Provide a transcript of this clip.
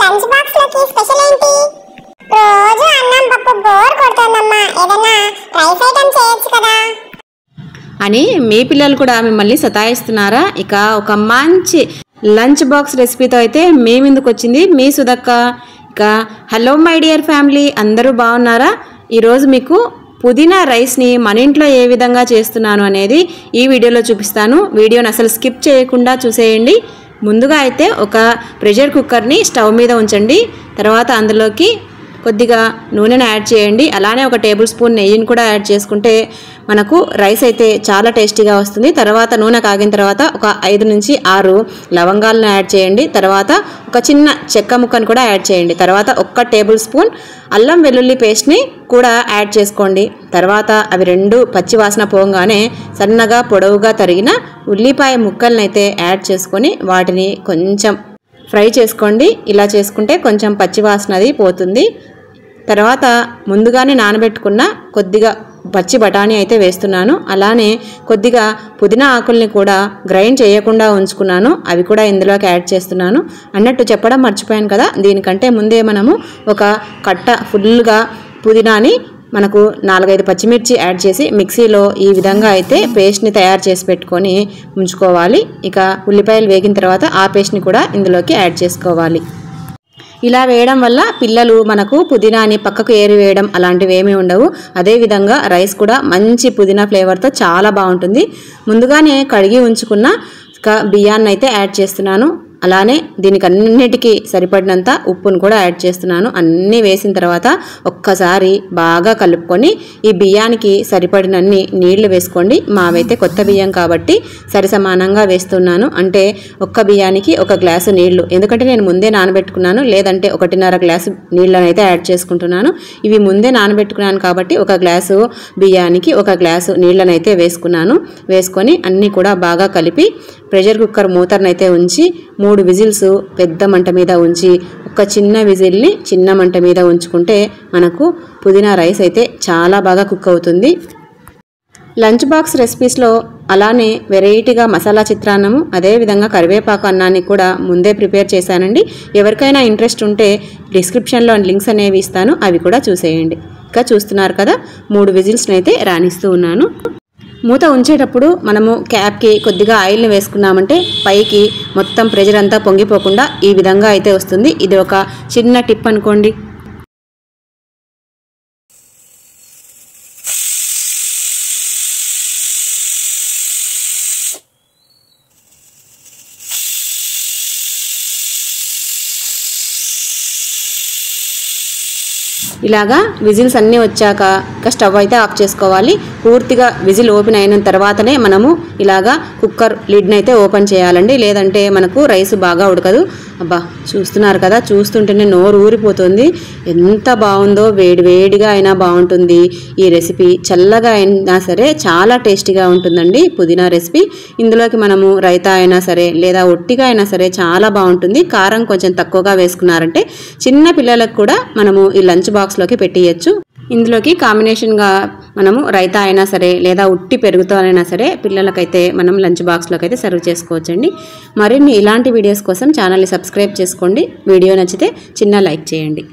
Lunch box లోకి special ఏంటి? రోజు అన్నం పప్పు బోర్ కొడుతోందమ్మా, ఏదైనా రైస్ ఐటమ్ చేయొచ్చు కదా అని మీ పిల్లలు కూడా మిమ్మల్ని సతాయిస్తున్నారా? ఇక ఒక మంచి లంచ్ బాక్స్ రెసిపీతో అయితే మీ ముందుకు వచ్చింది మీ సుధక్క. ఇక హలో మై డియర్ ఫ్యామిలీ, అందరూ బాగున్నారా? ఈరోజు మీకు పుదీనా రైస్ని మన ఇంట్లో ఏ విధంగా చేస్తున్నాను అనేది ఈ వీడియోలో చూపిస్తాను. వీడియోని అసలు స్కిప్ చేయకుండా చూసేయండి. ముందుగా అయితే ఒక ప్రెషర్ కుక్కర్ని స్టవ్ మీద ఉంచండి. తర్వాత అందులోకి కొద్దిగా నూనెను యాడ్ చేయండి. అలానే ఒక టేబుల్ స్పూన్ నెయ్యిని కూడా యాడ్ చేసుకుంటే మనకు రైస్ అయితే చాలా టేస్టీగా వస్తుంది. తర్వాత నూనె కాగిన తర్వాత ఒక 5 నుంచి 6 లవంగాలను యాడ్ చేయండి. తర్వాత ఒక చిన్న చెక్క ముక్కను కూడా యాడ్ చేయండి. తర్వాత 1 టేబుల్ స్పూన్ అల్లం వెల్లుల్లి పేస్ట్ని కూడా యాడ్ చేసుకోండి. తర్వాత అవి 2 పచ్చి వాసన పోగానే సన్నగా పొడవుగా తరిగిన ఉల్లిపాయ ముక్కలను అయితే యాడ్ చేసుకొని వాటిని కొంచెం ఫ్రై చేసుకోండి. ఇలా చేసుకుంటే కొంచెం పచ్చి వాసన అది పోతుంది. తర్వాత ముందుగానే నానబెట్టుకున్న కొద్దిగా పచ్చి బఠానీ అయితే వేస్తున్నాను. అలానే కొద్దిగా పుదీనా ఆకుల్ని కూడా గ్రైండ్ చేయకుండా ఉంచుకున్నాను, అవి కూడా ఇందులోకి యాడ్ చేస్తున్నాను. అన్నట్టు చెప్పడం మర్చిపోయాను కదా, దీనికంటే ముందే మనము ఒక కట్ట ఫుల్గా పుదీనాని మనకు 4-5 పచ్చిమిర్చి యాడ్ చేసి మిక్సీలో ఈ విధంగా అయితే పేస్ట్ని తయారు చేసి పెట్టుకొని ఉంచుకోవాలి. ఇక ఉల్లిపాయలు వేగిన తర్వాత ఆ పేస్ట్ని కూడా ఇందులోకి యాడ్ చేసుకోవాలి. ఇలా వేయడం వల్ల పిల్లలు మనకు పుదీనాని పక్కకు ఏరి వేయడం అలాంటివి ఏమీ ఉండవు. అదేవిధంగా రైస్ కూడా మంచి పుదీనా ఫ్లేవర్తో చాలా బాగుంటుంది. ముందుగానే కడిగి ఉంచుకున్న బియ్యాన్ని అయితే యాడ్ చేస్తున్నాను. అలానే దీనికి అన్నిటికీ సరిపడినంత ఉప్పును కూడా యాడ్ చేస్తున్నాను. అన్నీ వేసిన తర్వాత ఒక్కసారి బాగా కలుపుకొని ఈ బియ్యానికి సరిపడినన్ని నీళ్లు వేసుకోండి. మావైతే కొత్త బియ్యం కాబట్టి సరిసమానంగా వేస్తున్నాను. అంటే 1 బియ్యానికి 1 గ్లాసు నీళ్లు, ఎందుకంటే నేను ముందే నానబెట్టుకున్నాను. లేదంటే 1.5 గ్లాసు నీళ్ళని అయితే యాడ్ చేసుకుంటున్నాను. ఇవి ముందే నానబెట్టుకున్నాను కాబట్టి 1 గ్లాసు బియ్యానికి 1 గ్లాసు నీళ్ళని అయితే వేసుకున్నాను. వేసుకొని అన్నీ కూడా బాగా కలిపి ప్రెషర్ కుక్కర్ మూతనైతే ఉంచి 3 విజిల్స్ పెద్ద మంట మీద ఉంచి ఒక చిన్న విజిల్ని చిన్న మంట మీద ఉంచుకుంటే మనకు పుదీనా రైస్ అయితే చాలా బాగా కుక్ అవుతుంది. లంచ్ బాక్స్ రెసిపీస్లో అలానే వెరైటీగా మసాలా చిత్రాన్నము, అదేవిధంగా కరివేపాకు అన్నాన్ని కూడా ముందే ప్రిపేర్ చేశానండి. ఎవరికైనా ఇంట్రెస్ట్ ఉంటే డిస్క్రిప్షన్లో లింక్స్ అనేవి ఇస్తాను, అవి కూడా చూసేయండి. ఇంకా చూస్తున్నారు కదా, 3 విజిల్స్ని అయితే రాణిస్తూ ఉన్నాను. మూత ఉంచేటప్పుడు మనము క్యాప్కి కొద్దిగా ఆయిల్ని వేసుకున్నామంటే పైకి మొత్తం ప్రెషర్ అంతా పొంగిపోకుండా ఈ విధంగా అయితే వస్తుంది. ఇది ఒక చిన్న టిప్ అనుకోండి. ఇలాగా విజిల్స్ అన్నీ వచ్చాక ఇక స్టవ్ అయితే ఆఫ్ చేసుకోవాలి. పూర్తిగా విజిల్ ఓపెన్ అయిన తర్వాతనే మనము ఇలాగా కుక్కర్ లిడ్ని అయితే ఓపెన్ చేయాలండి, లేదంటే మనకు రైస్ బాగా ఉడకదు. అబ్బా చూస్తున్నారు కదా, చూస్తుంటేనే నోరు ఊరిపోతుంది. ఎంత బాగుందో, వేడివేడిగా అయినా బాగుంటుంది ఈ రెసిపీ, చల్లగా అయినా సరే చాలా టేస్టీగా ఉంటుందండి పుదీనా రెసిపీ. ఇందులోకి మనము రైతా అయినా సరే లేదా ఒట్టిగా అయినా సరే చాలా బాగుంటుంది. కారం కొంచెం తక్కువగా వేసుకున్నారంటే చిన్న పిల్లలకు కూడా మనము ఈ లంచ్ బాక్స్లోకి పెట్టియచ్చు. ఇందులోకి కాంబినేషన్గా మనము రైతా అయినా సరే లేదా ఉట్టి పెరుగుతో అయినా సరే పిల్లలకైతే మనం లంచ్ బాక్స్లోకి అయితే సర్వ్ చేసుకోవచ్చండి. మరిన్ని ఇలాంటి వీడియోస్ కోసం ఛానల్ని సబ్స్క్రైబ్ చేసుకోండి. వీడియో నచ్చితే చిన్న లైక్ చేయండి.